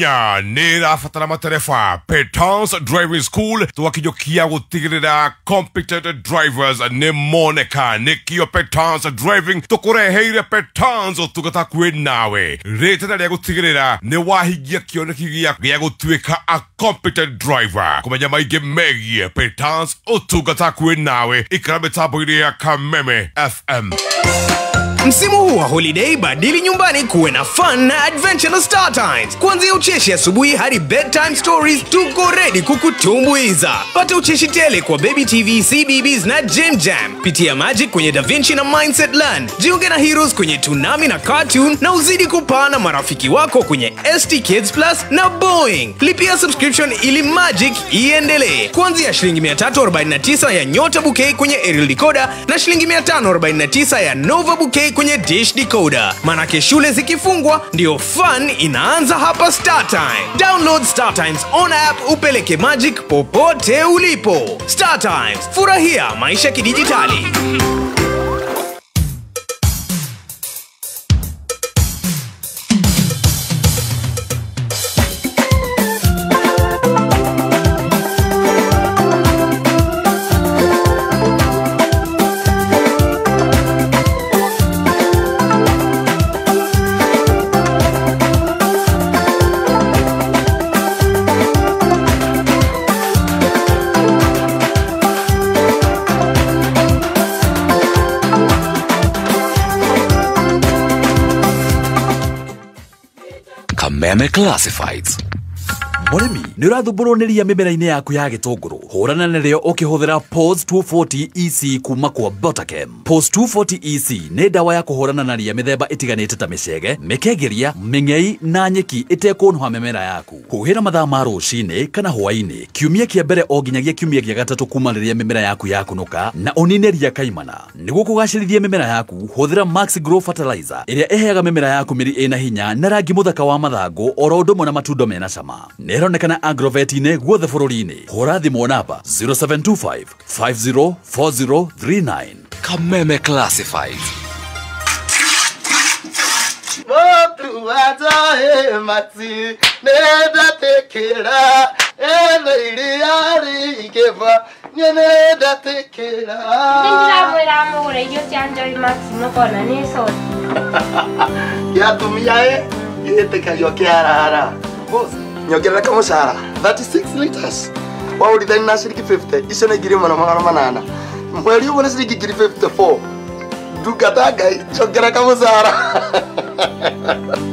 Kenya nera fatara materefa Petance Driving School tuwakijokia gutigirira competent drivers ne moneka nekio Petance Driving tukureheire Petance tugata kwe nawe reta ria gutigirira ne wahigia kionekigia gya gutwika a competent driver kumenya maige megie Petance tugata kwe nawe ikrabeta ya Kameme FM. Msimu huu wa holiday badili nyumbani kuwe na fun na adventure na Star Times. Kuanzia ucheshi asubuhi hadi bedtime stories, tuko ready kukutumbuiza. Pata ucheshi tele kwa Baby TV, CBBS na Jam Jam. Pitia Magic kwenye DaVinci na Mindset Land. Jiunge na Heroes kwenye Toonami na Cartoon na uzidi kupana marafiki wako kwenye ST Kids Plus na Boeing. Lipia subscription ili Magic iendelee. Kuanzia shilingi 349 ya Nyota Bouquet kwenye Aerial Decoder na shilingi 549 ya Nova Bouquet kwenye Dish Decoder. Manake shule zikifungwa ndio fun inaanza hapa Star Time. Download Star Times on app upeleke Magic popote ulipo. Star Times, furahia maisha kidijitali. Kameme Classifieds. Murimi niurathubũrũnĩria mĩmera-inĩ yaku ya gĩtũngũrũ. Hũrana narĩo ũkĩhũthĩra POS 240 EC kuma kwa Botachem. POS 240 EC nĩ ndawa ya kũhũrana na ria mĩthemba ĩtiganĩte ta mĩcege, mĩkengeria, mĩng'ei na nyeki ĩtekũnũha mĩmera yaku. Huhĩra mathaa ma rũcinĩ kana hwaĩ-inĩ. Kiumia kĩa mbere o nginyagia kiumia gĩa gatatũ kuma rĩrĩa mĩmera yaku yakũnũka na ũnine ria kaimana. Nĩguo kũgacĩrithia mĩmera yaku, hũthĩra Max Grow Fertilizer ĩrĩa ĩheaga mĩmera yaku mĩri ĩna hinya na rangi mũthaka wa mathangũ oro ũndũ ũmwe na matunda mena cama. Neronekana Agrovet-inĩ guothe bũrũri-inĩ. Hũra thimũ namba 0725 504039. Kameme Classifieds. Motu atahe mati neda tekera iria ikefa neda tekera. Nindira mwera mugure irio cia Joy Max nokona ni sosi. Kiatumia gĩtĩkagio kĩarara. Boss, nyongerera kamucara 36 liters. Waurithani na ciringi 50 icio nĩ ngiri mana magana manana. Mweri ũmwe nĩ ciringi ngiri 54. Ndungata Ngai nyongerera kamucara.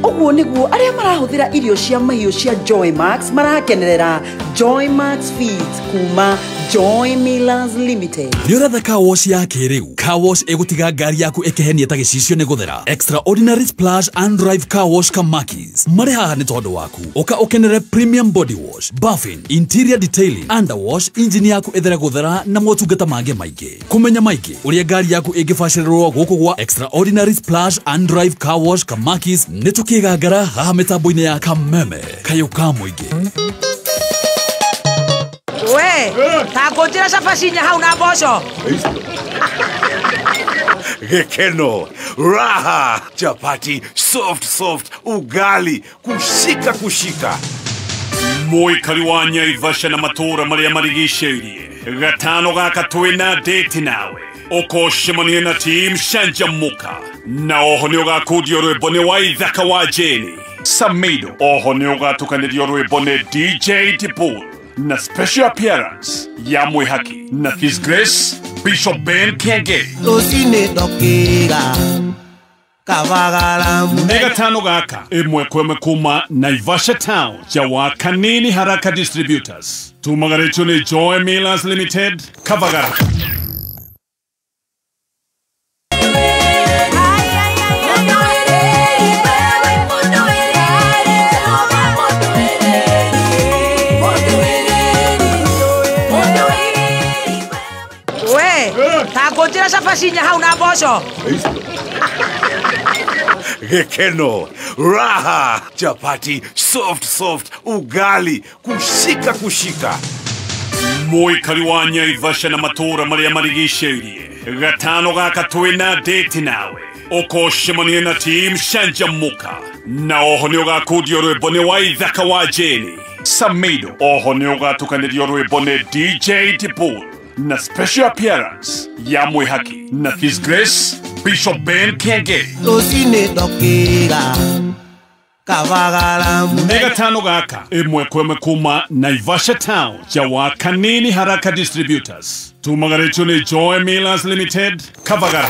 Ũguo nĩguo arĩa marahũthĩra irio cia mahiũ cia Joy Max marakenerera Joy Max Feeds kuma Joy Millers Limited. Nĩũratha car wash ya kĩrĩu. Car wash ĩgũtiga ngari yaku ĩkĩhenia ta gĩcicio nĩ gũthera. Extraordinary Splash and Drive Car Wash Kamakis. Marĩ haha nĩ tondũ waku. Ũka ũkenere Premium Body Wash, Buffing, Interior Detailing, Underwash, engine yaku ĩthere gũthera na motungata mangĩ maingĩ. Kũmenya maingĩ ũrĩa ngari yaku ĩngĩbacĩrĩrwo gũkũ gwa Extraordinary Splash and Drive Car Wash Kamakis nĩ tũkĩgangara haha mĩtambo-inĩ ya Kameme. Kayũ ka mũingĩ. We, ta ngũnjĩra cabacinya hau na mboco. Gekeno, raha, chapati, soft, ugali, kushika. Mũikari wa Naivasha na matũra marĩa marigicĩirie. Gatano gaka twĩna date nawe. Ũkoshemania na team Shanjamuka. Na oho nĩ ũgakundio rwĩmbo nĩ wa ithaka wa Jeni Samido. Oho nĩ ũgatukanĩrio rwĩmbo nĩ DJ Dibul. Na special appearance ya Mwihaki na His Grace Bishop Ben Kenge. Tosine dokira kavagara Nega tano gaka imwe kweme kuma Naivasha Town Jawa Kanini Haraka Distributors. Tumagarecho ni Joy Millers Limited Kavagara. Ta ngũnjĩra cabacinya hau na mboco. Gekeno, raha, chapati, soft, ugali, kushika. Mũikari wa Naivasha na matũra marĩa marigicĩirie. gatano gaka twina date nawe okoshemanie na team Shanjamuka na oho ni ugakudio rwibone wa ithaka wa Jeni Samido oho ni ugatukanirio rwibone DJ Dibul na special appearance ya Mwihaki na His Grace Bishop Ben Kenge Tosine dokira Kavagala Nega tano gaka imwe kweme kuma Naivasha Town Jawa Kanini Haraka Distributors Tumagarecho ni Joy Millers Limited Kavagara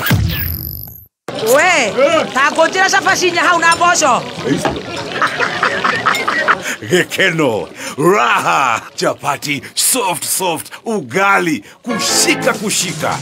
We, takojira shapashinya hauna bosho. Gekeno, raha, chapati, soft, ugali, kushika.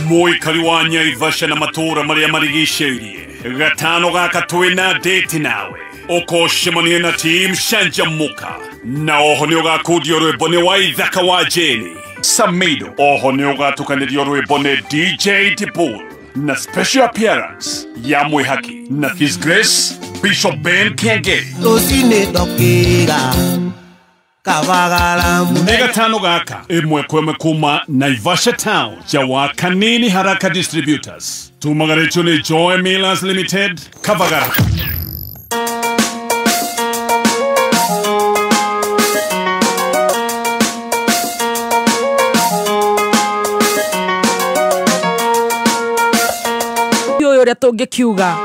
Moi kaliwanya Ivasha na matura maria marigisheirie. Gatano gaka twina date nawe. Okoshemanie na team Shanjamuka. Na oho ni ugakudio rwibone wa ithaka wa Jeni Samido oho ni ugatukanirio rwibone DJ Dibul na special appearance ya Mwihaki na His Grace Bishop Ben Kenge Tosine dokira Kavagala Nega tano gaka imwe kweme kuma Naivasha Town Jawa Kanini Haraka Distributors Tumagarecho ni Joy Millers Limited Kavagara Uria tungikiuga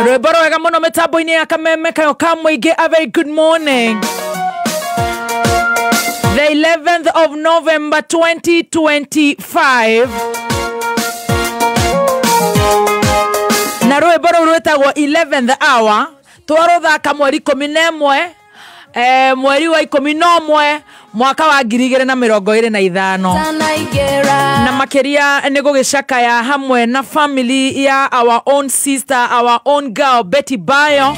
rwimbo rwega muno mitambo-ini ya kameme kayo ka muingi. A very good morning. The 11th of November 2025 na rwimbo rũu rwĩtagwo 11th hour twaruthaka mweri 11 mweri wa 11 mwaka wa 2025 na makeria nĩ gũgĩcakaya hamwe na family ya our own sister, our own girl Betty Bayo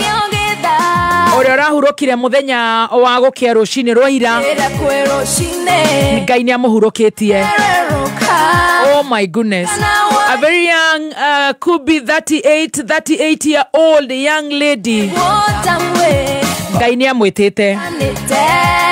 ũrĩa ũrahurũkire mũthenya wa gũkĩa rũcinĩ rwa ira. Ngai nĩ amũhurũkĩtie. Oh my goodness. A very young could be 38-year-old young lady. Ngai nĩ amwĩtĩte.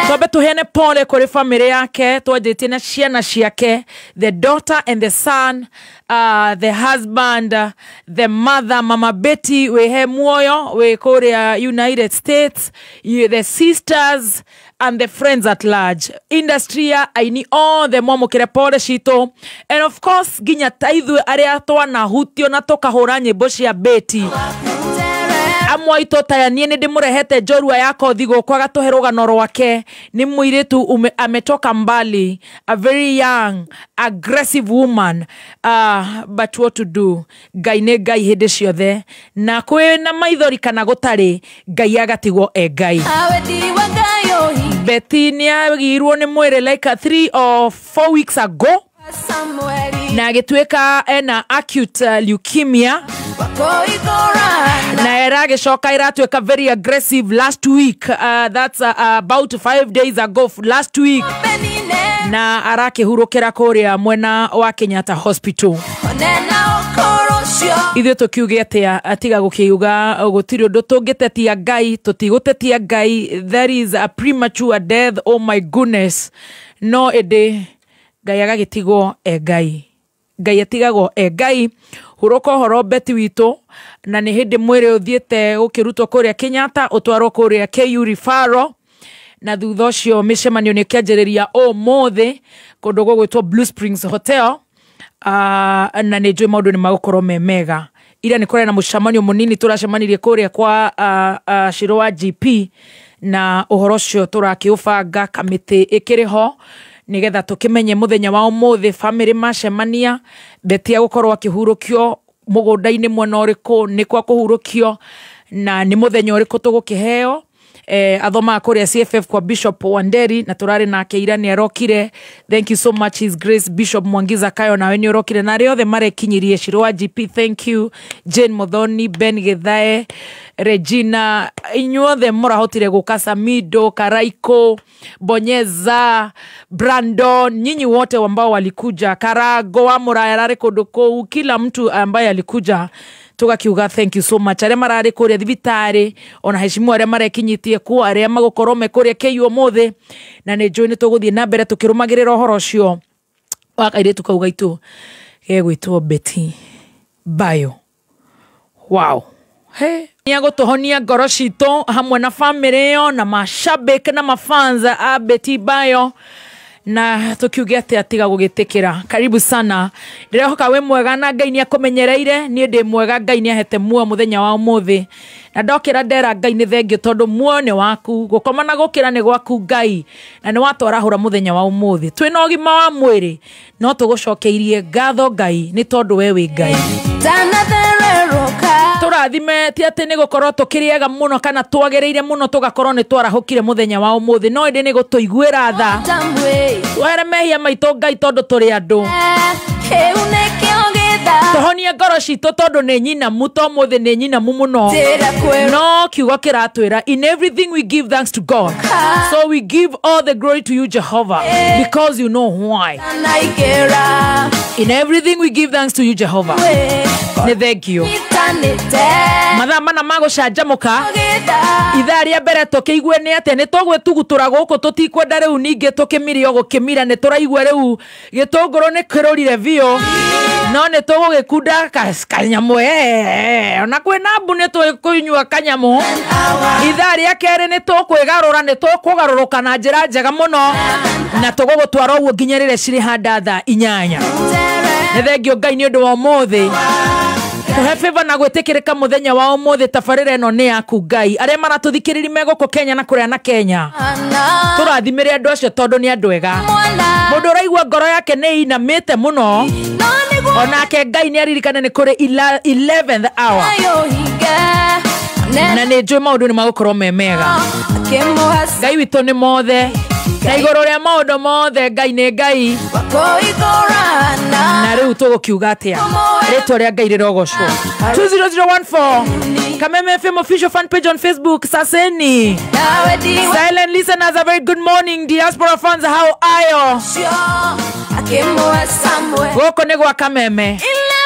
Twabe tuhene pole kuri family yake, twajete na ciana ciake, the daughter and the son, the husband, the mother, Mama Betty, we he muoyo, we Korea, United States, the sisters, and the friends at large. Industry aini all the momo kire pole shito. And of course, ginya taithu aria twana hutio na tukahura nyimbo cia Betty. Amwaito tayanie ni ndimurehete njorua yako thigo kwaga tuherogano rwake ni muiritu ametoka mbali, a very young aggressive woman, but what to do, Ngai nĩ Ngai hĩndĩ ciothe na kwĩna maithori kana gũtarĩ Ngai agatigwo Ngai. Betty nĩagirwo nĩ mwĩrĩ like 3 or 4 weeks ago na agĩtuĩka ena acute leukemia na eragĩcoka iratuĩka very aggressive last week, that's about 5 days ago last week, na arakĩhurũkĩra kũrĩa mwena wa Kenyatta Hospital. Ithuĩ tũkiuge atĩa atiga gũkiuga gũtirĩ ũndũ tũngĩtetia Ngai, tũtigũtetia Ngai. That is a premature death. Oh my goodness. No ĩndĩ Ngai agagĩtigwo Ngai. Ngai atigagwo Ngai. Huroka horo Betty witũ na nĩ hĩndĩ mwĩrĩ ũthiĩte gũkĩrutwo kũrĩa Kenyatta ũtwarwo kũrĩa KU referral, na thutha ũcio mĩcemanio nĩ kĩanjĩrĩria ũmũthĩ kũndũ gũgwĩtwo Blue Springs Hotel, na nĩ njũĩ maũndũ nĩ magũkorwo me mega. Ira nĩ kũrĩ na mũcemanio mũnini tũracemanirie kũrĩa kwa Shiro wa GP, na ũhoro ũcio tũrakĩũbanga, kamĩtĩ ĩkĩrĩ ho nigetha tukimenye muthenya wa ũmũthĩ family macemania Betty agũkorwo akĩhurũkio mũgũnda-inĩ mwena ũrĩkũ, nĩ kwa kũhurũkio na nĩ muthenya ũrĩkũ tũgũkĩheo. Athoma kũrĩa CFF kwa Bishop Wanderi na turari nake ira nĩ arokire. Thank you so much His Grace Bishop Mwangiza Kayo, nawe nĩ urokire na arĩa othe marekinyirie Shiro wa GP. Thank you Jane Muthoni, Ben Githae, Regina, inyuothe mũrahotire gũka, Samido, Karaiko, Bonyeza, Brandon, nyinyi wote ambao walikuja, Karago wa Murayarare Kodoko, kila mtu ambaye alikuja tugakiuga thank you so much. Arĩa mararĩ kũrĩa thibitarĩ ona heshimwa arĩa marekinyitie ku arĩa magũkorwo me kũrĩa KU ũmũthĩ, na nĩ njũĩ nĩ tũgũthiĩ na mbere tũkĩrũmagĩrĩra ũhoro ũcio wakaire tukauga itu gegwitwo Betty Bayo. Wow. He niago tuhonia ngoro citũ hamwe na family yo na mashabiki na mafanza a Betty Bayo na tukiuge atiga gugitikira. Karibu sana. Ndirehoka we mwega na Ngai ni akumenyereire, ni ndi mwega Ngai ni ahete muo muthenya wa umuthi. Na ndokira ndera Ngai ni thengio tondu muone waku gukoma na gukira ni gwaku Ngai na ni watwarahura muthenya wa umuthi. Twina ogima wa mwiri no tugucokeirie ngatho Ngai ni tondu we wi Ngai. Turathime ti ati ni gukorwo tukiriega muno kana twagereire muno tugakorwo ni twarahukire muthenya wa umuthi, no indi ni gutuiguira tha were mehia maito Ngai tondu turi andu tuhonie ngoro citũ tondu ni nyina muto muthi ni nyina muno no kiugo kiratwira in everything we give thanks to God, so we give all the glory to you Jehovah because you know why. In everything we give thanks to you Jehovah. Ni thank you mathaa mana magucanjamuka ithaa ria mbere tukeigue ni ate ni tugwetugutura guku tutikwenda riu ningi tukimirio gukimira ni turaigua riu gitunguru ni kirurire vio no ni tugugikunda kanyamu ona kwina mbu ni tukunyua kanyamu ithaa ria keri ni tukwigarura ni tukugaruruka na njira njega muno na tugugutwara uguo nginyerire ciri handa thaa 8 ni thengio Ngai ni undu wa umuthi tuhe favor na gwetikirika muthenya wa umuthi. Tabarira ino ni yaku Ngai. Aria maratuthikiriri meguko Kenya na kuria na Kenya turathimire andu acio tondu ni andu ega. Mundu uraigua ngoro yake ni inamite muno onake Ngai ni aririkane ni kuri 11th hour na ni njui maundu ni magukorwo me mega. Ngai witu ni mothe na iguru ria maundu mothe Ngai ni Ngai na riu tugukiuga atia ritwa ria Ngai rirogocwo. 20014 Kameme FM official fan page on Facebook. Saseni silent listeners, a very good morning. Diaspora fans, how are you? Goko ni gwa Kameme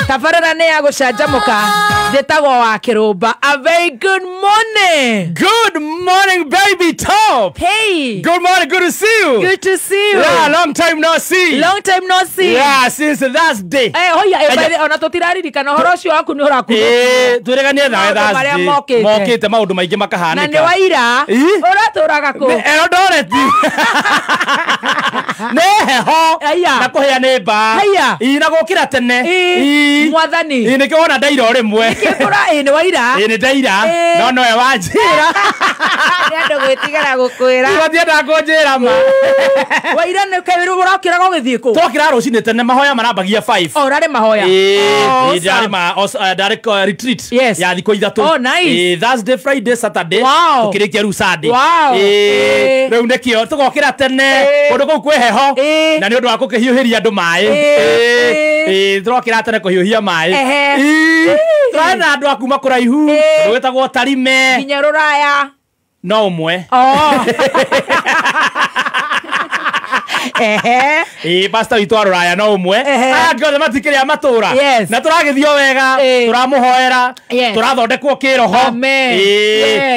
tabarira ni ya gucanjamuka ndetagwo wa Kirumba. A very good morning. Good morning, baby top. Hey. Good morning, good to see you. Good to see you. Yeah, long time no see. Long time no see. Yeah, since the last day. Hoya by the ona tutiraririkana horo cio waku ni uraku. Turegania na last day. Mokite maundu maingi makahanika. Na ni waira uraturaga ku. Eldoret. Neho na kuhea ni ba ina gukira tene mwathani ni kiona ndaira rimwe kikura ni waira ni ndaira no we wanjira ni andu gwitigara gukwira igothienda kunjira ma waira ni kairu urakira gugithie ku twokira rucini tene mahoya marambagia 5 orare mahoya ndari ma direct retreat ya thiko ithatu. Oh nice. Thursday, Friday, Saturday tukirikia ru Sunday. Riu nikio tugokira tene undu kuu kwi heho na ni undu wa kukihiuhiria andu mai turokira tene kuhiuhia mai twana andu akuma kuraihu gwetagwo Tarime nginya Ruraya no umwe pastor witu Ruraya no umwe ngothe matikiria matura na turagithio wega turamuhoera turathondekwo kiroho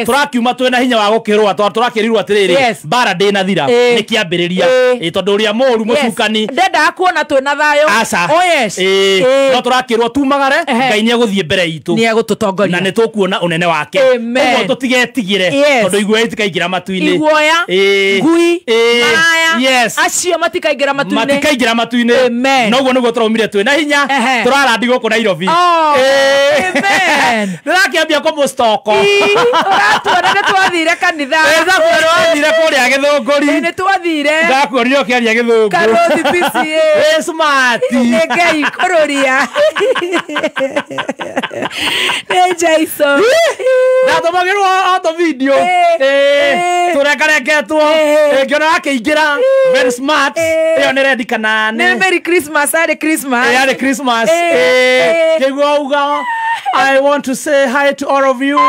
turakiuma twina hinya wa gukirwa turakirirwo atiriri bara ndi na thira ni kiambiriria tondu uria moru mucukani ndenda kuona twina thayo. Oh yes no turakirwo tumagare Ngai ni eguthie mbere itu ni egututongoria na ni tukuona unene wake uguo tutigetigire tondu igwe itikaingira matu-ini iguoya ngui maraya acio matikaingira matu-ini noguo niguo turaumire twina hinya turarandi guku Nairobi. Ndirakiambia kumustoko uratuona ni twathire kanitha twathire kuria Githunguri ni twathire ndakuonire ukiaria Githungu Karothi PCA smart ni Ngai kururia ni Jason ndatomagirwo auto video turekareketwo ngiona akiingira very smart iyo ni ready kanane. Merry Christmas. Merry Christmas. Merry Christmas. Kegwa uga I want to say hi to all of you.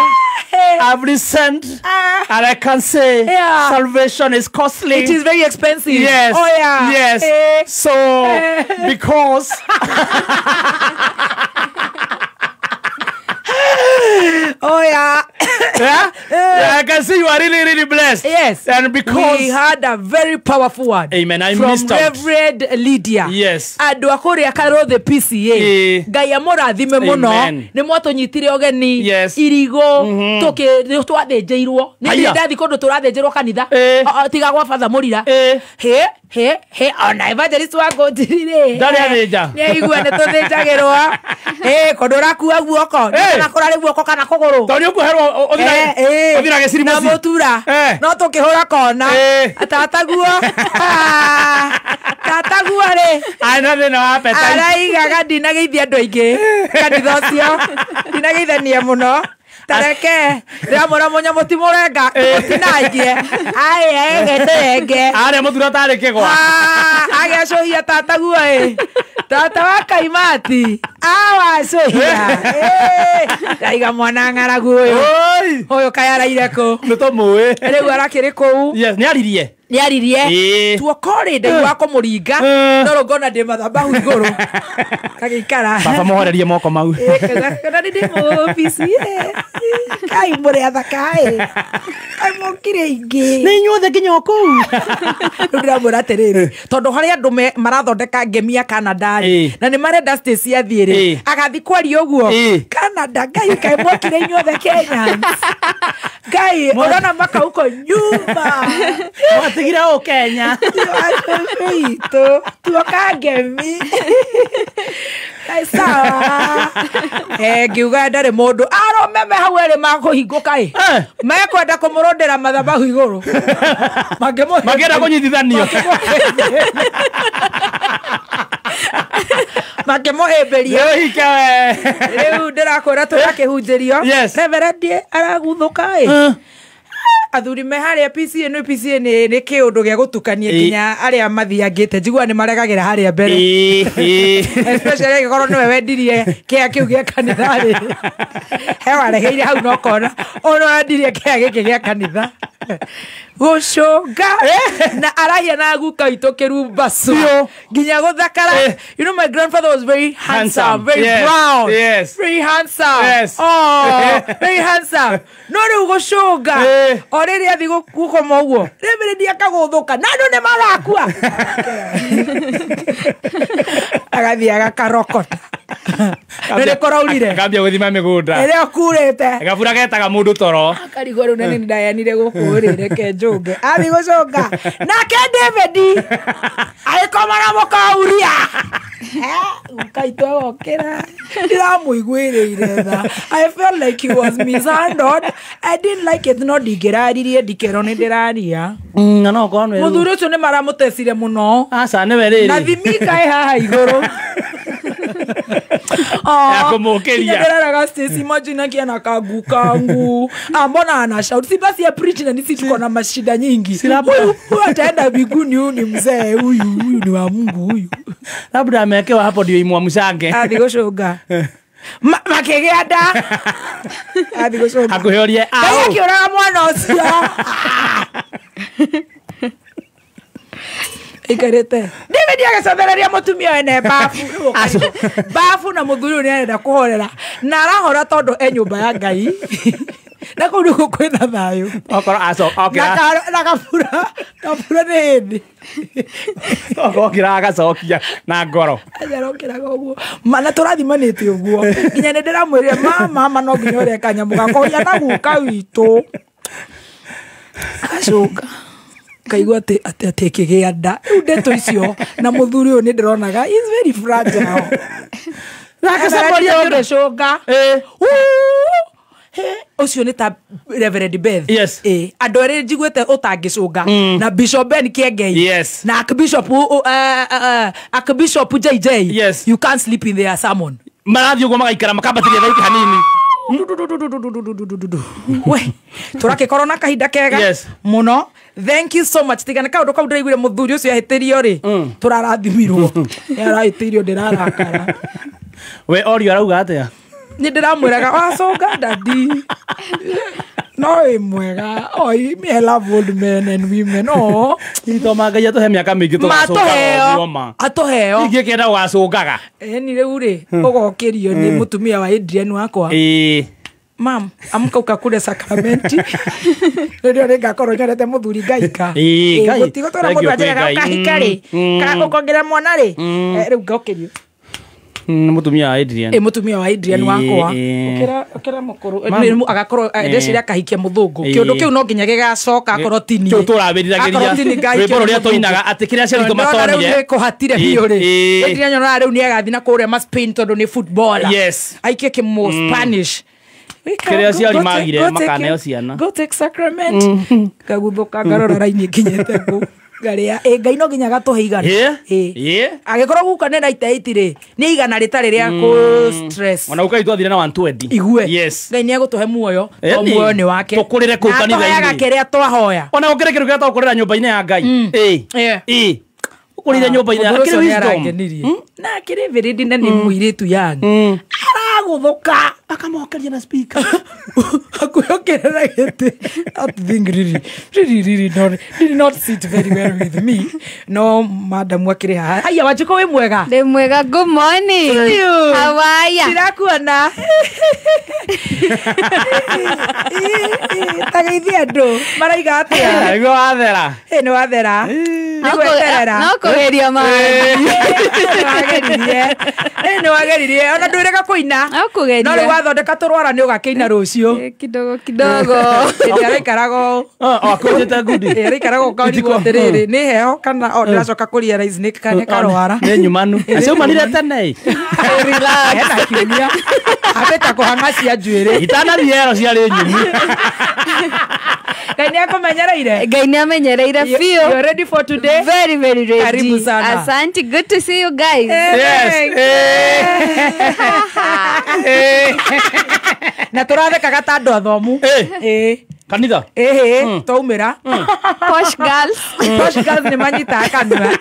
I've listened and I can say salvation is costly. It is very expensive. Yes. Oh yeah. Yes. So because oh yeah. I can see you are really, really blessed. Yes. And because we had a very powerful word. Amen. I from missed out. Reverend Lydia. Yes. Andu akuria karo the PCA. Ngai amurathime muno. Ni mwatunyitire ogeni. Yes. Irigo. Toke twathenjeirwo. Ni ndathi kundu turathenjerwo kanitha. Tiga gwa father Murira. He ona evangelist wako ndirire. Ndari athenja. Ni igua ne tuthenjagirwo. Kondu rakua guoko. Na kurari guoko kana kuguru. Tonyo kuherwo othira giciri muci. Na mutura. No tukihura kona. Atataguo. Tataguo ri. Ana thina wa peta. Araigaga ndinageithia andu aingi. Kanitha ucio. Ndinageithania muno. Tareke ndamura munya mutimurenga mutinangie ai getenge are muthura tareke gwa agecohia tataguo tata wa kaimati awacohia ndaiga mwana ng'aragu uyu kayaraire ku nitomuwe riu arakiri ku yes ni aririe tuokore ndai wa kumuringa no rongona ndi mathabahu iguru kagikara baba mohorerie moko mau kana ndi mu ofisi kai muri athakai kai mukire ingi ni nyuothe nginya kuu ndira atiriri tondu hari andu marathondeka ngemia Canada na ni marenda Stacy athiiri agathi kwaria uguo Canada ngai kai mukire nyuothe Kenya ngai urona maka uko nyuma watigira o Kenya ito tuoka ngemi kai sawa ngiuga ndari mundu aromeme hau eri makuhinguka mekwenda kumurundira mathabahu iguru magenda kunyitithanio makimuhimbiria riu ndirakwira turakihunjirio reverend araguthuka athuri me haria PCA ni kiundu gia gutukania nginya aria mathiangite njigua ni maregagira haria mbere especially gikorwo niwe wendirie kia kiu gia kanitha ri hewaregeire hau no kona ono wendirie kia giki gia kanitha gucunga na arahia na guka itukiru basu nginya guthakara. You know, my grandfather was very handsome, very brown, very handsome, very handsome. No riu gucunga oriri athi gukoma uguo reverend akaguthuka na andu ni marakua agathi agakarokota nere koraurire ngambia guthima migunda ere okurete gabura getaga mundu toro karigo riu nene ndayanire gukurire ke njunge athi gucunga nake David aikomara mukauria ukaitwa okera ndiramuiguirire tha. I felt like he was mishandled. I didn't like it. No digiraririe dikero ni ndiraria no konwe muthuri ucio ni maramutecire muno aca ni weriri na thimika haha iguru kumukiria ndiraga Stacy imagine kiana kangu kangu mbona ana shout si basi ya preach na nisi tuko na mashida nyingi huyu ataenda biguni huyu ni mzee huyu ni wa Mungu huyu labda amewekewa hapo ndio imwa mshange athi gucunga makigenda athi gucunga akuheorie akiuraga mwana ucio ikarete David agacothereria mutumia wene bafu na muthuri ni arenda kuhorera na arahora tondu nyumba ya Ngai na kundu kwina thayu okoro na kapura ni hindi okira agacokia na ngoro ajarokiraga uguo mana turathimanite uguo nginya ni ndiramwirire mama no nginya ure kanyamu gakoya na guka witu acunga kaigua ati kigenda ndeto icio na muthuri uyu ni ndironaga is very fragile nakacakoria ngicunga ucio ni ta Reverend Beth andu eri njiguite utangicunga na Bishop Ben Kiengei na Archbishop JJ you can't sleep in their sermon marathi uguo magaikara makambatiria thauti hanini we turakikorwo na kahinda kega muno. Thank you so much. Tigana kaundu kau ndiraiguire muthuri ucio ahitirio ri turarathimirwo yarahitirio ndirarakara we orio arauga atia ni ndiramwiraga wacunga dadi no imwega oi me love old men and women itoma Ngai atuhe miaka mingi tugacunga atuheo ingi kienda gwacungaga ni riu ri ugokirio ni mutumia wa Adrian wakwa Mam, amka ukakule sakramenti. Ndio renga koro nyarete muthuri ngaika. Gutigo tora mundu ajega ukahikari. Ka ukongera mwana ri. Riu ngokirio. Mutumia Adrian. Mutumia wa Adrian wakwa. Ukira mukuru. Agakorwo ndeciria akahikia muthungu. Kiundu kiu no nginya gigacoka akorwo tini. Kiu turabiriragiria. Rwimbo ruria tuinaga ati kiria ciarito matonire. Kuhatire hiyo ri. Adrian nyona riu ni agathi na kuria ma Spain tondu ni footballer. Yes. Aikie kimo Spanish. Kiria ciari magire makaneo ciana. Go take sacrament. Kaguthuka ngarora raini kinyete ku. Garia ngai no nginya gatuhe igana agikorwo gukanira itaiti ri ni igana ritari ria ku stress ona ukai twathire na 120 igue yes ngai ni agutuhe muoyo to muoyo ni wake tukurire ku kanitha ini kiria twahoya ona ukire kiru kiria twakurira nyumba-ini ya ngai ukurire nyumba-ini ya kiri wisdom na kiri viridi na ni muiritu yangu araguthuka akamokeria na speaker akuyokerera gete that thing really did not sit very well with me no madam wakire ha haya wachiko we mwega de mwega good morning how are you tirakuona tagaithia ndo maraiga atia ego athera ni wathera no kugeria ma ni wageririe ona ndwirega kuina no ri wathondeka turwara ni ugakeina rucio kidogo ikarago akujeta gudi ikarago kauri goterere ni heo kana ndiracoka kuria rise ni kane karwara ni nyumanu acio manire tene relax hena kiumia abeta kuhanga cia njuire itana riero cia ri nyumi Ngai ni akumenyereire Ngai ni amenyereire feel you ready for today very ready karibu sana asante good to see you guys yes na turathekaga ta andu athomu kanitha twaumira posh girls ni manyitaga kanua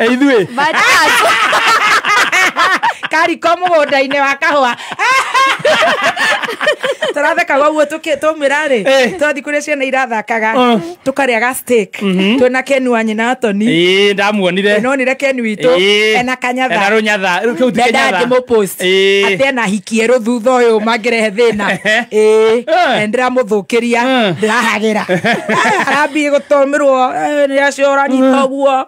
ithuĩ kariko mũgũnda-inĩ wa kahũa tũrathekaga ũguo twaumĩra rĩ twathi kũrĩa ciana irathakaga tũkarĩaga steak twĩna Ken wa nyina Atoni ndamuonire nonire Ken witũ ena kanyatha ena rũnyatha rĩu ti kanyatha ndĩmũpost atĩ ena hikie rũthutha ũyũ mangĩrehe thĩna ndĩramũthũkĩria ndĩrahagĩra arambie gũtũmĩrwo nĩacio ũranyita ũguo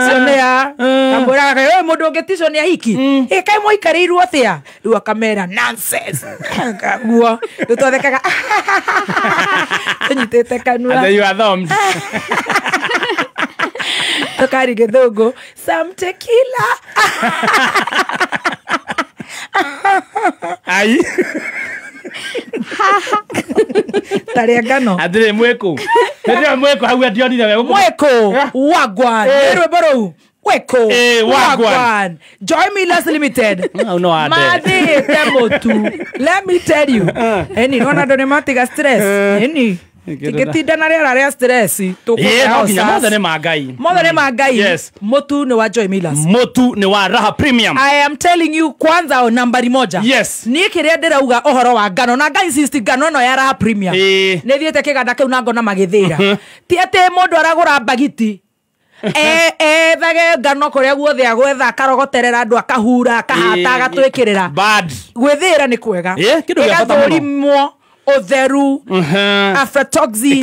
cionea kamwĩraga mũndũ ũngĩticwo nĩ ahiki kaĩ mwaikaĩirwo atĩa rĩu akamera nonsense guo rĩu twathekaga tũnyitĩte kanua tũkari gĩthũngũ some tequila ai tarĩa ngano athire mweko ndio mweko hau ndionire wewe mweko wagwan rwĩmbo rũu weko wagwan Joy Millers Limited mathĩte mũtu let me tell you eni nona andũ nĩ matiga stress eni tigĩtindana rĩera rĩa stress mothe nĩ mangai mũtu nĩ wa Joy Millers mũtu nĩ wa Raha Premium I am telling you kwanza nambari moja yes niĩ kĩrĩa ndĩrauga ũhoro wa ngano na ngai insist ngano ĩno ya Raha Premium nĩ thiĩte kĩganda kĩu na ngona magĩthĩra ti atĩ mũndũ aragũra bagiti thage ngano kũrĩa guothe agwetha akarogoterera andũ akahura akahata agatwĩkĩrĩra gwĩthĩra nĩ kwega ĩgathũrimwo utheru aflatoxin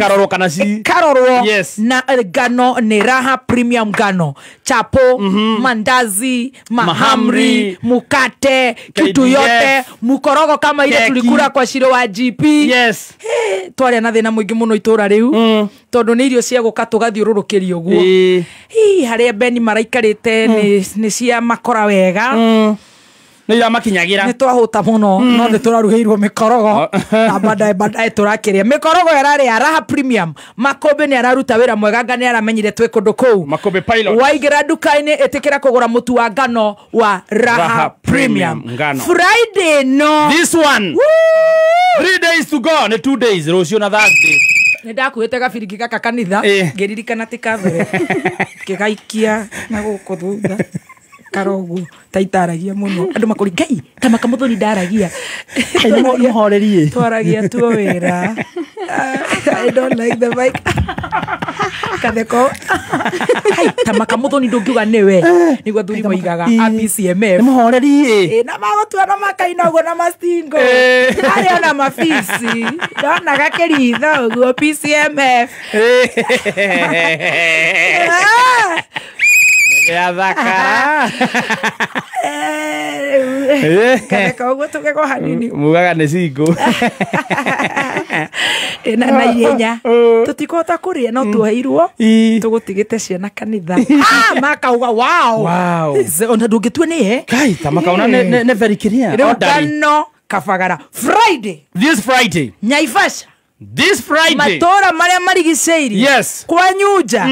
karorwo na ngano ni Raha Premium ngano chapo mandazi mahamri mukate kitu yote mukorogo kama ile tulikula kwa shiro wa GP twari na thina mwingi muno itura riu tondu ni irio cia guka tugathiururukirio guo haria beni maraikarite ni cia makora wega nĩ iramakinyagira nĩ twahuta muno no nĩ tũraruhĩirwo mĩkorogo na baadaye tũrakĩrĩa mĩkorogo ĩrarĩ ya Raha Premium makũmbĩ nĩ araruta wĩra mwega ngano aramenyire twĩ kũndũ kũu makũmbĩ pilot waingĩra nduka-inĩ ĩtĩkĩra kũgũra mũtu wa ngano wa Raha Premium Friday no this one 3 days to go nĩ 2 days rũciũ na Thursday nĩ ndakuĩte gabiringi gaka kanitha ngĩririkana ti kabere kĩgaikia na gũkũ thutha karogu taitaragia muno andu makuri ngai kama kamuthoni ndaragia muhorerie twaragia tuo wira I don't like the mic Katheko. Hai, tamaka muthoni ndungiuga niwe. Nigwa thuri moigaga ABCMF. Muhoreri. Na magotua na makaina ugo na mastingo. Ari ona mafisi. Ndona gakeritho ugo PCMF. Ya thakara. Katheko ugo tugeko hanini. Mugaga nĩ cingo. Na ihenya tutikota kuria no tuheirwo tugutigite ciana kanitha makauga wow ona ndungitue ni kai tamakaona ne very clear no Kafagara this Friday Naivasha this Friday matora maria marigiceirie yes kwa nyuja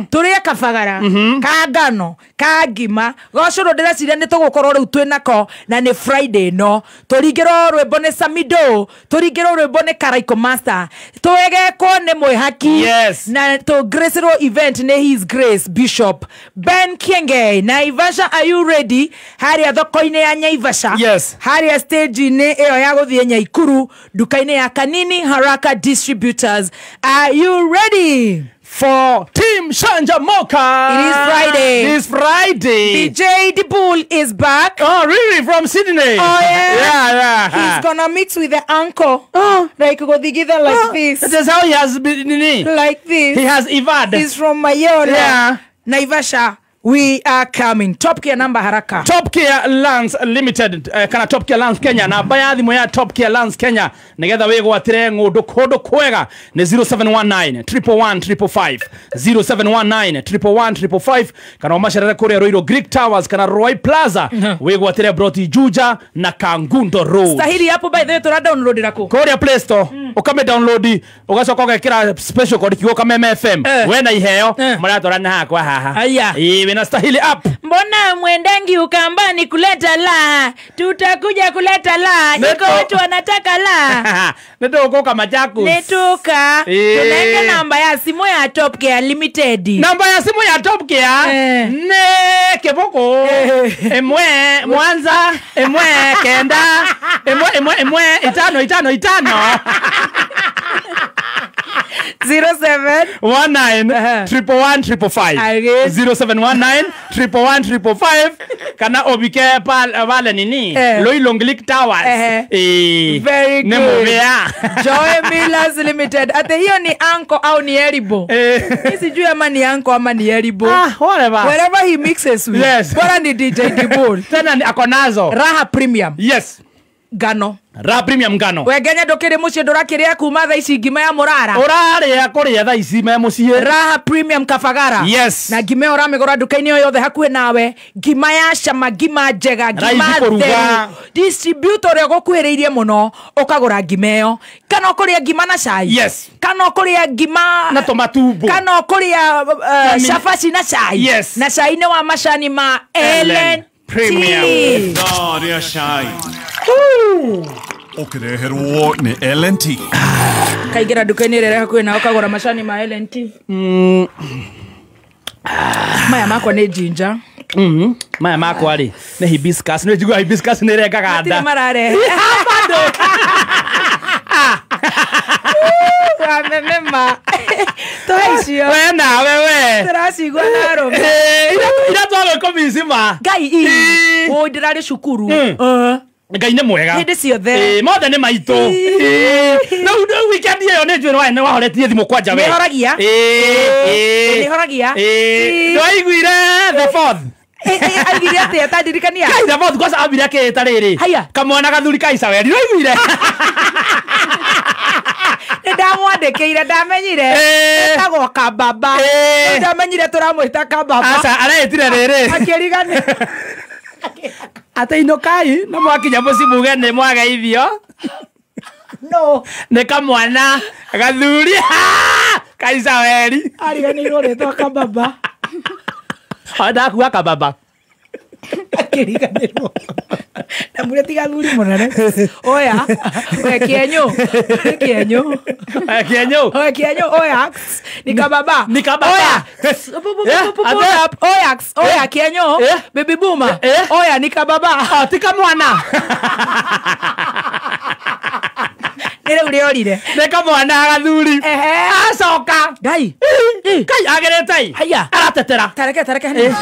turia Kafagara ka ngano ka ngima gocoro ndireciria ni tugukorwo riu twinako na ni Friday no turingiro rwimbo ni Samido turingiro rwimbo ni Karaiko Master tuegeko ni mwihaki yes na to grace event ni His Grace Bishop Ben Kienge Naivasha. Are you ready? Haria thoko-ini ya Naivasha yes haria stage ni iyo ya guthie Nyaikuru duka-ini ya Kanini Haraka Distributors. Are you ready for Team Shanja Moka? It is Friday. This Friday. DJ The Bull is back. Oh, really? From Sydney? Oh, yeah. Yeah. He's gonna mix with the uncle. Oh. Like, go together like this. That's how he has been. Like this. He has Ivad. He's from Mayona. Yeah. Naivasha. We are coming. Top Care number haraka. Top Care Lands Limited. Kana Top Care Lands Kenya. Na bayathi moya Top Care Lands Kenya. Nigetha wego atire ngodo kodo kwega. Ni 0719 111 0719 111 Kana omasharere kore Roiro Greek Towers. Kana Roy Plaza. Wego atire Broti Juja na Kangundo Road. Stahili hapo by the way tura download rako. Korea Play Store. Ukame download. Ugacoka ugekira special code kigo kama MFM. Wena iheo. Mara tora na hakwa haha. Aya. Nastahili up. Mbona mwendangi ukambani kuleta la? Tutakuja kuleta la. Niko watu wanataka la. Netuko kama Jacuz. Netuka. Tunaenge namba ya simu ya Top Care Limited. Namba ya simu ya Top Care. Ne keboko. Emwe Mwanza. Emwe Kenda. Emwe itano. 0719 111 0719 111 kana obike pale nini Loilonglik Towers. Very good. Nemobea Joy Millers Limited. Ate hiyo ni anko au ni Eribo? Sijui ama ni anko ama ni Eribo. Wherever he mixes with. Yes. Bora ni DJ Dibul. Tena akonazo Raha Premium. Yes. Gano. Raha Premium ngano. Wegenya ndokire mucie ndurakiria kuma tha ici ngima ya murara. Uraria kuria tha ici me mucie. Raha Premium Kafagara. Yes. Na ngima uramigura nduka-ini yo yothe hakuhe nawe. Ngima ya cama, ngima njega, ngima theru. Distributor yo gukuhiriirie muno ukagura ngima yo. Kana ukuria ngima na cai. Yes. Kana ukuria ngima na tomatumbo. Kana ukuria shafashi na cai. Yes. Na cai ni wa macani ma Ellen Premium. No, ria cai. Ukireherwo ni LNT. Kaigira nduka-ini rere hakuhe na ukagura macani ma LNT. Maya makwa ni ginger. Maya makwa ari ni hibiscus. Ni jigua hibiscus ni rengaga nda. Marare. Bado. Wamemema. Toicio. Wena wewe. Turasigwa na robe. Ira twawe komizima. Ngai o ndirari cukuru. Ngai nĩ mwega. Hĩndĩ ciothe. Mothe nĩ maitũ. No weekend ĩyo nĩ njũĩ nĩ wahoretie thimũ kwanja we. Nĩhoragia. Nĩhoragia. Nĩwaiguire the fourth. Aigire atĩa tandirikania. Kai the fourth goca ambire akĩĩta rĩrĩ. Haya. Kamwana gathuri kaica we. Nĩwaiguire. Ndamwandĩkĩire ndamenyire. Etagwo Kambamba. Ndamenyire tũramwĩta Kambamba. Aca aretire rĩrĩ. Akĩrigania. Ate inokai no mwakinya muci muge nĩ mwagaithio. No. Nĩ kamwana gathuri. Kaica weri. Ariganĩirwo rĩtwa Kambamba. Ndakuga Kambamba. Akĩriganĩrwo. Na mũrĩ tigathuri mũnene. Oya. Oya Kĩenyũ. Kĩenyũ. Kĩenyũ. Kĩenyũ oya. Ni Kambamba. Ni Kambamba. Oya. Oya Kĩenyũ. Baby Boomer. Oya ni Kambamba. Ti kamwana. Nere uri orire. Neka mwana agathuri. Acoka. Ngai. Kai agerete. Haya. Aratetera. Tareke.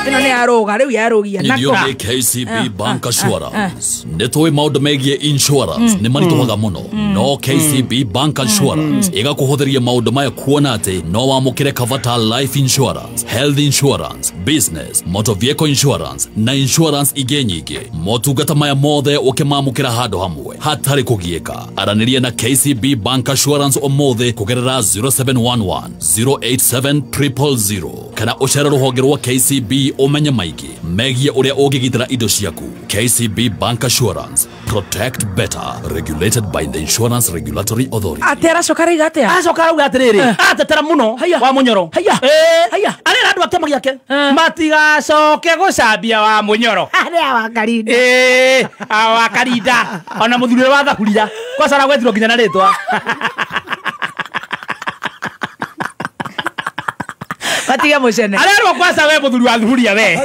Ino ni aroga, riu yarogia. Idio ni KCB Bank Assurance. Nitoi maundu megie insurance. Ni marituhaga muno. No KCB Bank Assurance. Iga kuhuthiria maundu maya kuona ati no wamukire kavata life insurance, health insurance, business, motor vehicle insurance na insurance igĩ nyingĩ. Motungata maya mothe ukimamukira handu hamwe hatari kugieka. Araniria na KCB Bank Assurance omothe kugerera 0711 087 000 kana ucera ruhonge rwa KCB umenye maingĩ megie uria ũngĩgitĩra indo ciaku. KCB Bank Assurance, protect better, regulated by the Insurance Regulatory Authority. Atera cokara igate acokara uga atiriri atetera muno wa munyoro haya arera andu akema giake matigacoke gucambia wa munyoro aria wa karinda wa karinda ona muthuri wa thakurira kwa sara gwetiro nginya na ritwa Matiga mucene arero kwasa we muthuri wa thuria we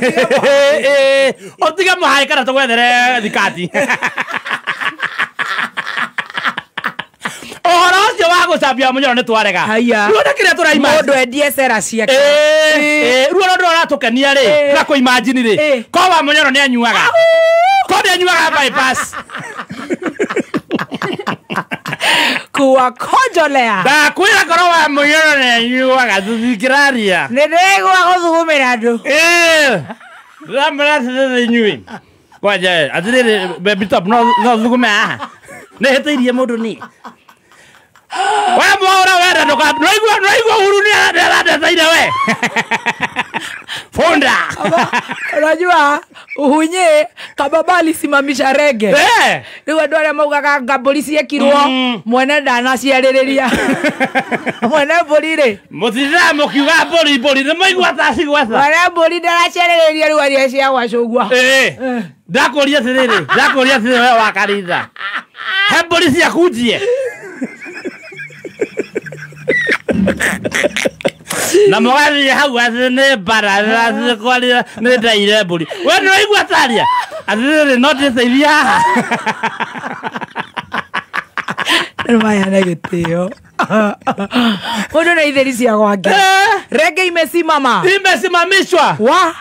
otiga muhae kana tugwethere thikati Orocio wa gucambia munyoro ni twarega. Haya. Ruona kire turaima. Mundu endie cera ciake. Ruona ndo aratukania ri. Na ku imagine ri. Ko wa munyoro ni anyuaga. Ko ni anyuaga bypass. Kuwa konjolea. Da kwira koro wa munyoro ni anyuaga thikiraria. Ni ndegwa guthugumira andu. Ramara thithe nyui. Kwaje athire baby top no thugume aha. Ne heteirie mundu ni. Wewe mwaura wewe ndo ka noigwa huru ni aradezaire we. Fonda. Unajua uhunye kababali simamisha rege. Riu andu aria maugaga ngamburi ciekirwo mwene ndanaciaririria. Mwene mburi ri. Mutira mukiuga mburi ni maigwa taci gwetha. Mwene mburi ndaraciaririria riu aria cia gwacugwa. Ndakuria tiriri we wa karitha. He mburi cia kunjie. Na mwari hau azine barara zikwali ne daire mburi. We no igwa taria. Azine not teithia. Maya na gitio. Mundu na itheri cia gwake. Rege imesimama. Imesimamishwa. Wa?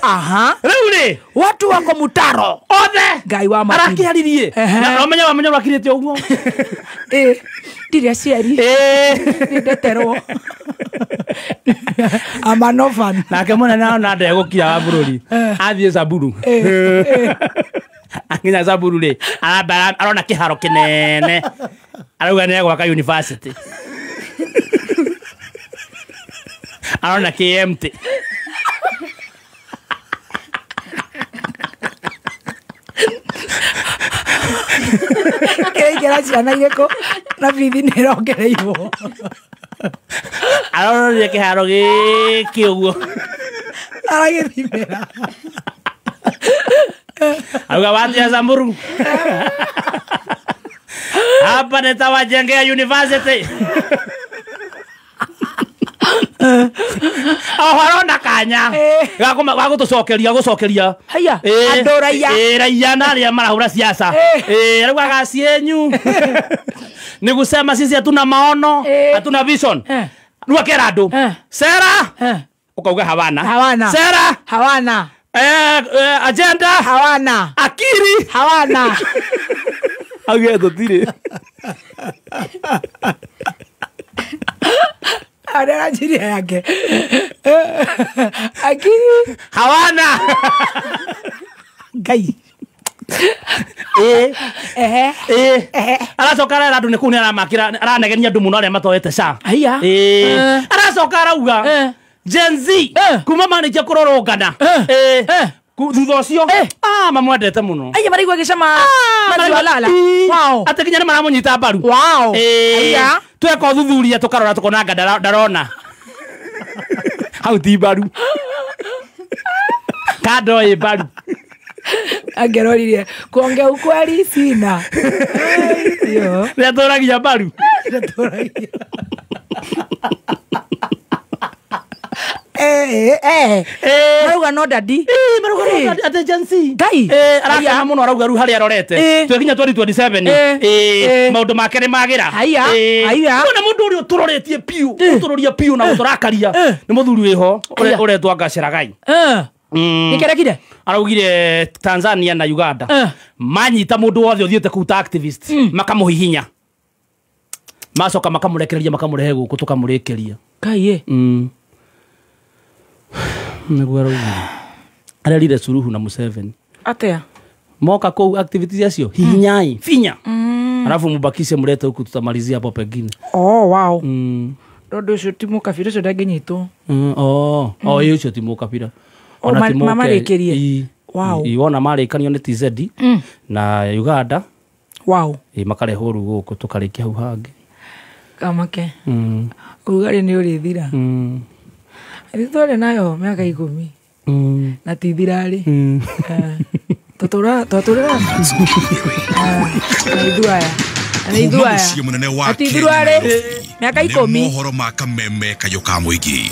Aha. Reuli. Watu wako mutaro. Othe. Ngai wa matu. Arakiharirie. Na omenya wa munyoro akirite uguo. Ndiri aciari. Nindeterwo. Amanofan. Nake munene ona ndegukira wa bururi. Athie Samburu. Akinya Samburu ri. Arona kiharo kinene. Arauga ni gwaka university. Arona KMT. Kera ciana ireko na bithi ni rongereirwo. Arona kiharo giki uguo. Aragithimera. Arauga wathia Samburu. Hapa nitawajengea university. Ahorona kanya. Gucokeria. Haya. Andu raia. Raia na aria marahura siasa. Arauga cienyu. Ni kusema sisi hatuna maono, hatuna vision. Ruakera andu. Sera. Ukauga hawana. Sera. Hawana. Agenda. Hawana. Akiri. Hawana. Auge tutire. Ada jiria yake. Akiri. Hawana. Gai. Aracokara andu ni kuni aramakira aranegenia andu muno aria matoete sa. Haya. Aracokara uga Gen Z kuma manikia kurorongana. Thutha ucio mamwendete muno. Aya maraigua gicama maziwalala. Wow. Atekinya ni maramunyita mbaru. Wow. Aya. Tweka thuthuria tukarora tukona anga ndarona. Hau ti mbaru. Kado e mbaru. Angeroririe kuongea ukweli sina. Yo. Netoragia mbaru. Maruga no daddy. Maruga no daddy agency. Gai. Araka muno arauga ru hari arorete. Twekinya 2027. Maundu make ni magira. Haya. Ona mundu uri uturoretie piu. Uturoria piu na uturakaria. Ni muthuri wiho uretwa Gacira Gai. Nikerekire araugire Tanzania na Uganda manyita mundu wothe uthiete kuta activist makamuhihinya macoka makamurekereria makamurehe guku tukamurekeria Kai niguo arauga arerire Suluhu na Museveni atea moka kou activities acio hihinyai finya alafu mubakishe mlete huku tutamalizia hapo pengine. Wow Dodo ucio Timo Kabira ucio ndangenyitwo iyo ucio Timo Kabira mama rekerie iwona marekanio ni TZ na Uganda makareho ruguko tukarikia hau hangi kamake urugari ni urithira thitore nayo miaka 10 na tithirari totora naidua munene wa tithirari miaka 10 mohoro makameme kayoka mwingi.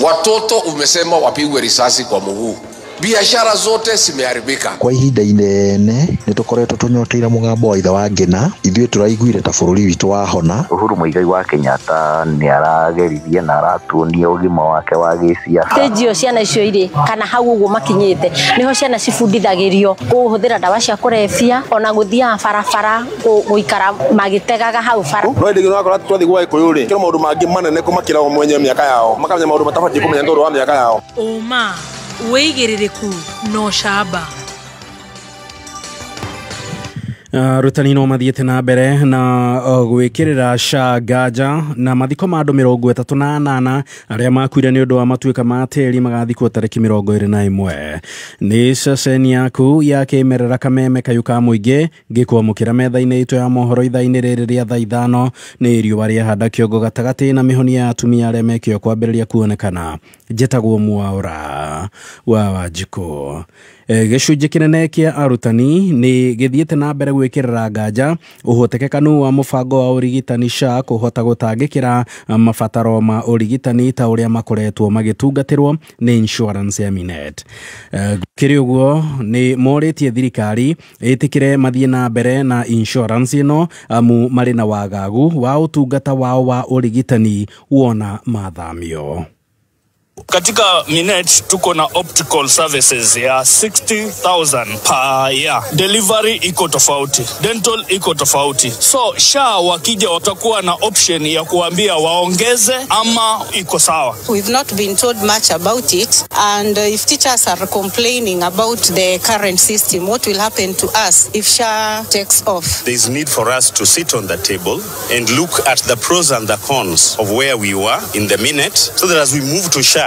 Watoto umesema wapigwe risasi kwa mguu. Biashara zote zimeharibika. Kwa ihinda inene nitukoretwo tunyoteira mugambo wa itha wa Ngina ithuĩ turaiguire ta bururi witu wa hona. Uhuru Muigai wa Kenyatta ni aragerithie na aratuonia ugima wake wa gĩciara. Stage ciana icio iri kana hau uguo makinyite niho ciana cibundithagirio kuhuthira ndawa cia kurefia ona guthia barabara guikara magitegaga hau bara. No ndigino akora twathi gwa Gikuyu ri kiro maundu mangi manene kumakira o mwenye miaka yao makamenya maundu matabatie kumenya ndoro wa miaka yao. Uma weigiririku no shaba rutani no mathiete na mbere na gwikirira nganja na mathiko ma andu 38 aria makuire ni undu wa matuika ma teri magathikwo tariki 21 ni ceceni yaku ya kimerera kameme kayuka muingi ngikwamukira metha-ini itu ya mohoro itha-ini riri ria thaa 5 ni riuwa ria handa kiongo gatagati na mihoni ya atumia aria mekio kwambiriria kuonekana jetagwo Mwaura wa Wanjiku. Gicunjĩ kinene kia arutani ni githiete na mbere gwikirira nganja uhotekekanu wa mubango wa urigitani SHA kuhota gutangikira mabataro ma urigitani ta uria makoretwo magitungatirwo ni insurance ya Minet. Kiri uguo ni moritie thirikari itikire mathie na mbere na insurance ino amu mari na wagagu wa utungata wao wa urigitani wona mathamio. Katika Minet tuko na optical services ya 60,000 per year. Delivery iko tofauti, dental iko tofauti. So SHA wakija watakuwa na option ya kuambia waongeze ama iko sawa. We've not been told much about it, and if teachers are complaining about the current system, what will happen to us if SHA takes off? There is need for us to sit on the table and look at the pros and the cons of where we were in the Minet, so that as we move to SHA.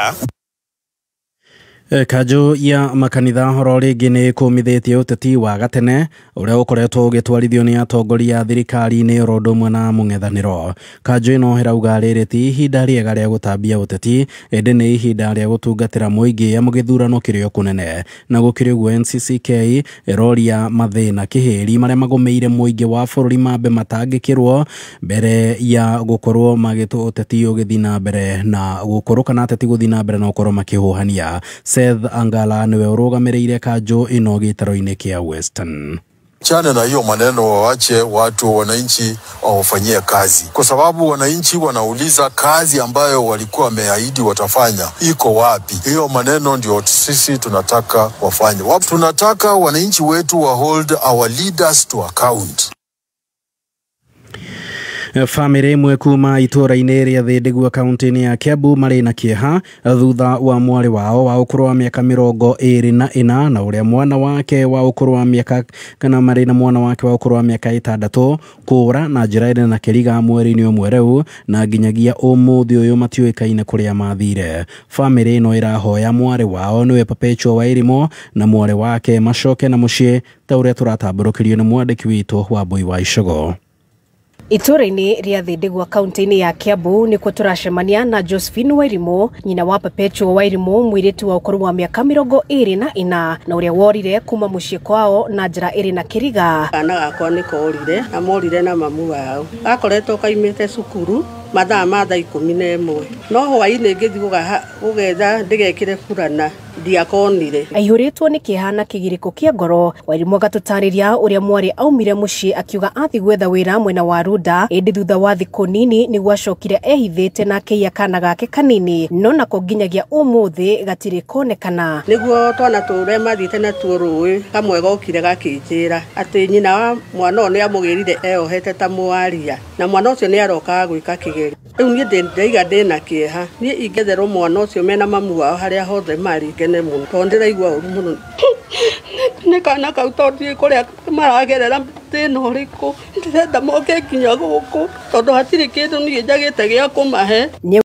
Kajo ya makanitha horo ringi ni kumithitie uteti wa gatene uria ukoretwo ugitwarithio ni atongoria ya thirikari ni rondo mwana mung'ethaniro. Kajo ino herauga riri ti ihinda riega ria gutambia uteti ende ni ihinda ria gutungatira muingi ya mugithurano kirio kunene na gukiri guo NCCK eroria mathina kihiri maria magomeire muingi wa bururi mambe matangikirwo mbere ya gukorwo magitu uteti ugithina mbere na gukorwo kana ateti guthina mbere na gukorwo makihuhania. Seth Angala niwe urugamirire Kajo ino gitaro-ini kia Western. Chana na hiyo maneno, waache watu wananchi wafanyie kazi, kwa sababu wananchi wanauliza kazi ambayo walikuwa wameahidi watafanya iko wapi. Hiyo maneno ndio sisi tunataka wafanye. Tunataka wananchi wetu wa hold our leaders to account. Family imwe kuma itura-ini ria Thindĩgua kaunti-ini ya Kiambu mari na kieha thutha wa mwari wao wa ukuru wa miaka 24 na uria mwana wake wa ukuru wa miaka kana mari na mwana wake wa ukuru wa miaka 6 kura na njira ĩrĩ na kĩriga mweri-inĩ ũmwe rĩu na nginyagia ũmũthĩ ũyũ matiũĩkaine kũrĩa mathire. Family ĩno ĩrahoya mwari wao niwe Perpetual Wairimu na mwari wake macoke na muciĩ ta ũrĩa tũratambũrũkĩrio nĩ mwandĩki witũ Wambui wa Icogo. Itura-ini ria Thindĩgua kaunti-ini ya Kiambu nikuo turacemania na Josephine Wairimu, nyina wa Perpetual Wairimu, mwiritu wa ukuru wa miaka 24 na uria worire kuma muciĩ kwao na njira ĩrĩ na kĩriga. Kana gakwa niko orire na morire na mamu wao. Akoretwo kaimite cukuru mathaa ma thaa 11 no hwainĩ ngĩthiĩ gũgetha ndĩgekĩre burana ndiakonire. Aihũrĩtwo nĩ kĩeha na kĩgirĩko kĩa ngoro, Wairimu agatũtarĩria ũrĩa mwarĩ aumire mũciĩ akiuga athi gwetha wĩra mwena wa Runda, ĩndĩ thutha wa thikũ nini nĩguo acokire ehithĩte na akĩiya kana gake kanini, no nako nginyagia ũmũthĩ gatirĩ konekana. Nĩguo twana tũrĩa mathiĩte natuo rũĩ kamwe gokire gakĩnjĩra atĩ nyina wa mwana ũyũ nĩamũgĩrire eyohete ta mwaria na mwana ũcio nĩarokaga gwĩka kĩgerio. Rĩu niĩ ndĩiga ndĩna kĩeha, niĩ ingĩetherwo mwana ũcio mena mamu wao harĩa hothe marĩ ngene mũno tondũ ndĩraigua ũru mũno. Nĩ kana kau tondũ kũrĩa maragerera thĩna ũrĩkũ ndĩrenda moke nginya gũkũ tondũ hatirĩ kĩndũ niĩ njagĩte gĩa kũmahe.